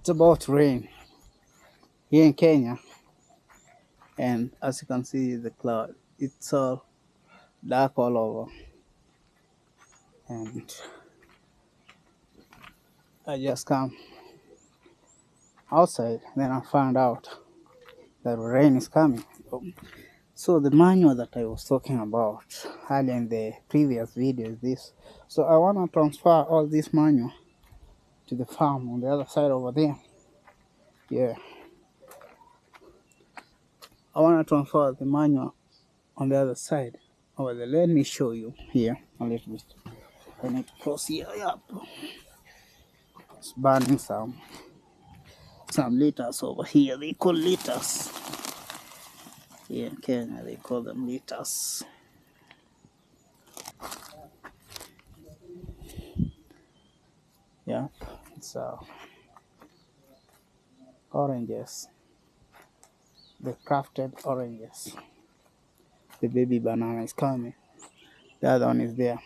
It's about rain here in Kenya, and as you can see, the cloud, it's all dark all over. And I just come outside, then I found out that rain is coming. So the manual that I was talking about earlier in the previous video is this. So I want to transfer all this manual to the farm on the other side over there. Yeah. I want to transfer the manual on the other side over there. Let me show you here a little bit. I need to cross here. Yep. It's burning some liters over here. They call liters. Here in Kenya, they call them liters. Yeah, it's oranges. The crafted oranges. The baby banana is coming. The other one is there.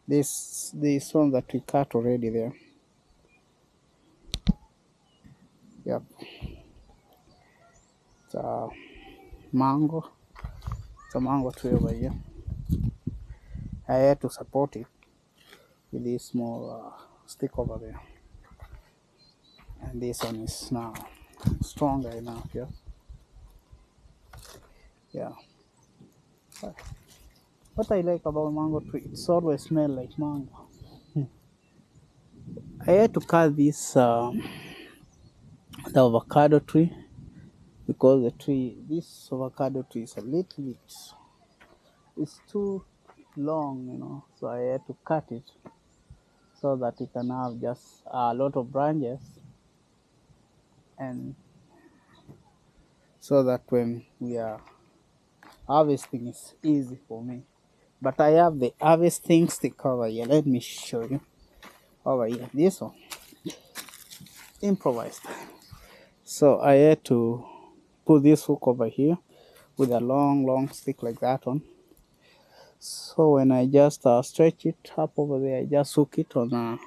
This one that we cut already there. Yep. It's a mango. It's a mango tree over here. I had to support it with this small stick over there. And this one is now stronger enough. Yeah. Yeah. What I like about mango tree, it's always smell like mango. I had to cut this the avocado tree because this avocado tree is a little bit, it's too long, you know. So I had to cut it so that it can have just a lot of branches, and so that when we are harvesting, it's easy for me. But I have the harvesting stick over here. Let me show you over here. This one, improvised. So I had to put this hook over here with a long stick like that one. So when I just stretch it up over there, I just hook it on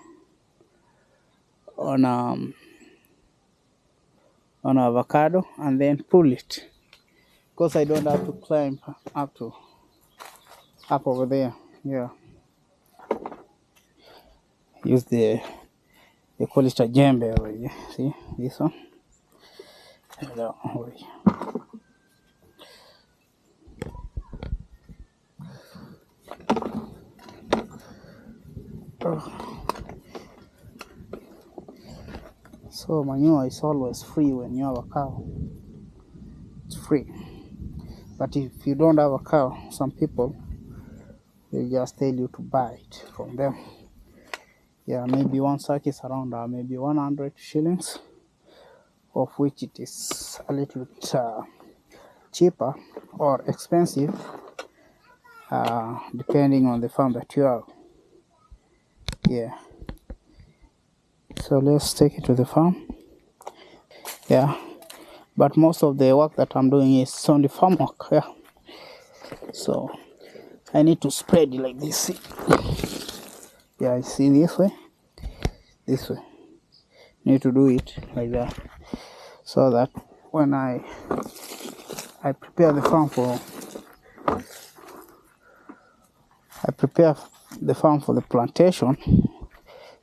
avocado and then pull it, because I don't have to climb up over there. Yeah, use they call it a jembe over here. See this one? Hello, over here. So manure is always free when you have a cow. It's free. But if you don't have a cow, some people will just tell you to buy it from them. Yeah, maybe one sack is around maybe 100 shillings, of which it is a little bit cheaper or expensive, depending on the farm that you have. Yeah. So let's take it to the farm. Yeah. But most of the work that I'm doing is only farm work. Yeah. So I need to spread it like this. Yeah, you see this way? This way. Need to do it like that, so that when I prepare the farm for the plantation,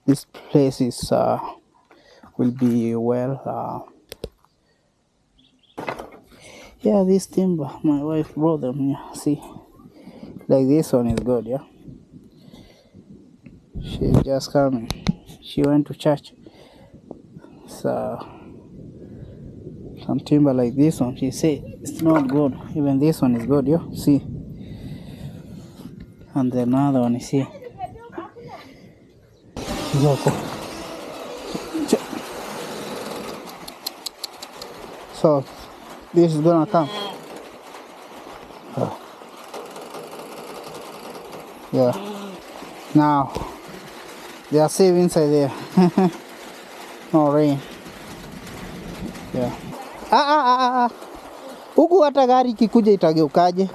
this place is will be well. Yeah, this timber, my wife brought them here. See, like this one is good. Yeah, she's just coming. She went to church. So some timber like this one, she said it's not good. Even this one is good. Yeah, see. And the another one is here. So this is gonna come. Yeah. Now they are safe inside there. No rain. Yeah. Huku hata gari kikuja itageukaje?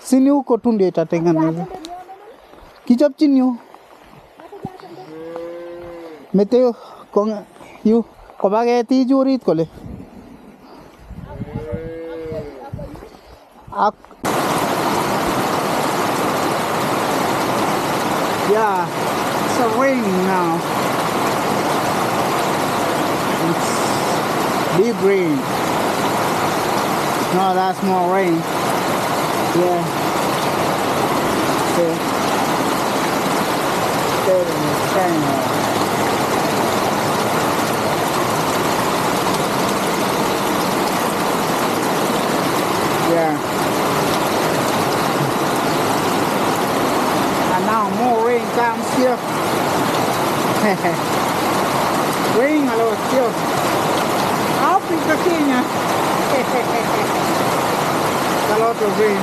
Sini huko tu ndio itatengeneza. Kichap chini. Meteo konga You ko bageti jurit kole. Ak yeah, it's raining now. It's big rain. No, that's more rain. Yeah. So, yeah. And now more rain comes here. Rain a lot here. Africa, Kenya. A lot of rain.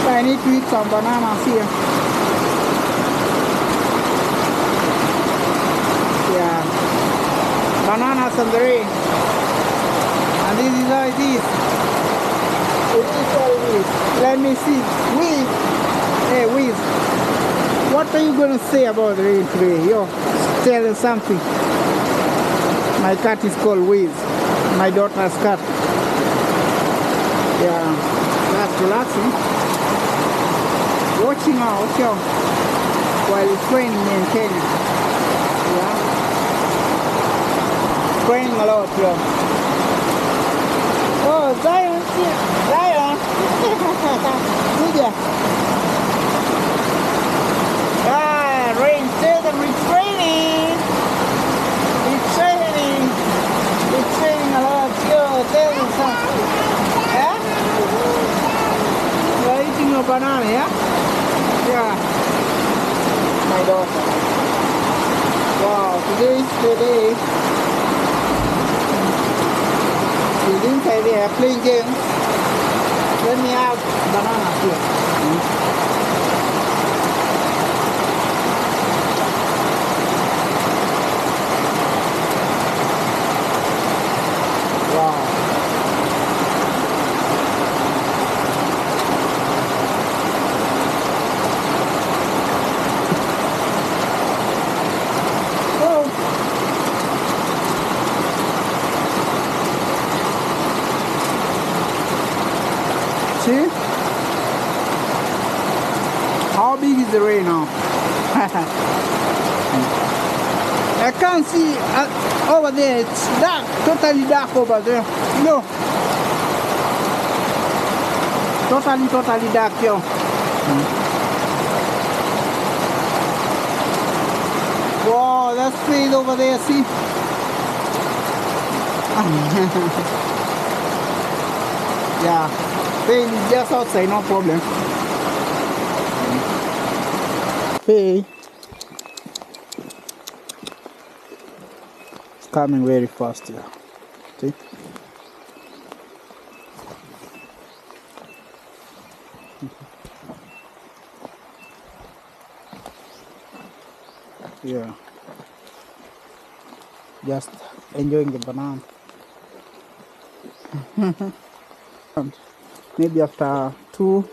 So I need to eat some bananas here. Yeah. Bananas and the rain. And this is how it is. It is how it is. Let me see. Wiz. Hey, Wiz. What are you going to say about the rain today? Yo, tell us something. My cat is called Wiz. My daughter's cat. Yeah, that's relaxing. Watching out, yo, while it's raining in Kenya. Yeah. Raining a lot, yo. Oh, Zion, Zion. Good. Ah, rain, tell them it's raining. It's raining. It's raining a lot, yo. Tell them something. Yeah? You're eating your banana, yeah? Yeah. My daughter. Wow, today is the day. She's inside there playing games. Let me have banana here. Wow. See? How big is the rain now? I can't see over there. It's dark, totally dark over there. No. Totally dark, yo. Wow, that's fade over there, see? Yeah. Faye is just outside, no problem. Faye. It's coming very fast here. See? Yeah. Just enjoying the banana. Maybe after 2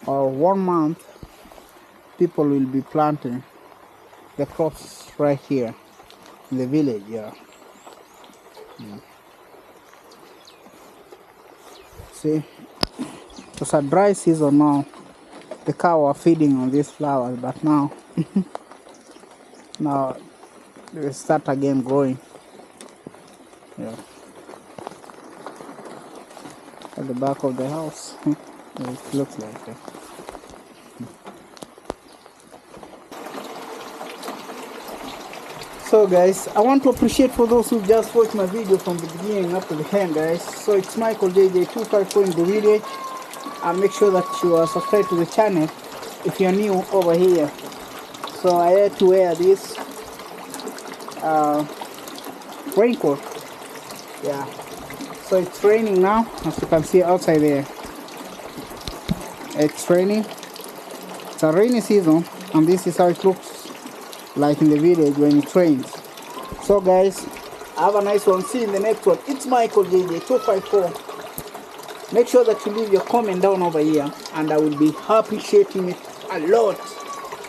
or 1 month, people will be planting the crops right here in the village. Yeah. See, it's a dry season now. The cow are feeding on these flowers, but now, now they start again growing. Yeah. At the back of the house. It looks like that. So guys, I want to appreciate for those who just watched my video from the beginning up to the end, guys. So it's Michael JJ254 in the village. And make sure that you are subscribed to the channel if you're new over here. So I had to wear this raincoat. Yeah. So it's raining now, as you can see outside there. It's raining. It's a rainy season, and this is how it looks like in the village when it rains. So guys, have a nice one. See you in the next one. It's Michael JJ254. Make sure that you leave your comment down over here, and I will be appreciating it a lot.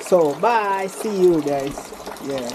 So bye. See you guys. Yeah.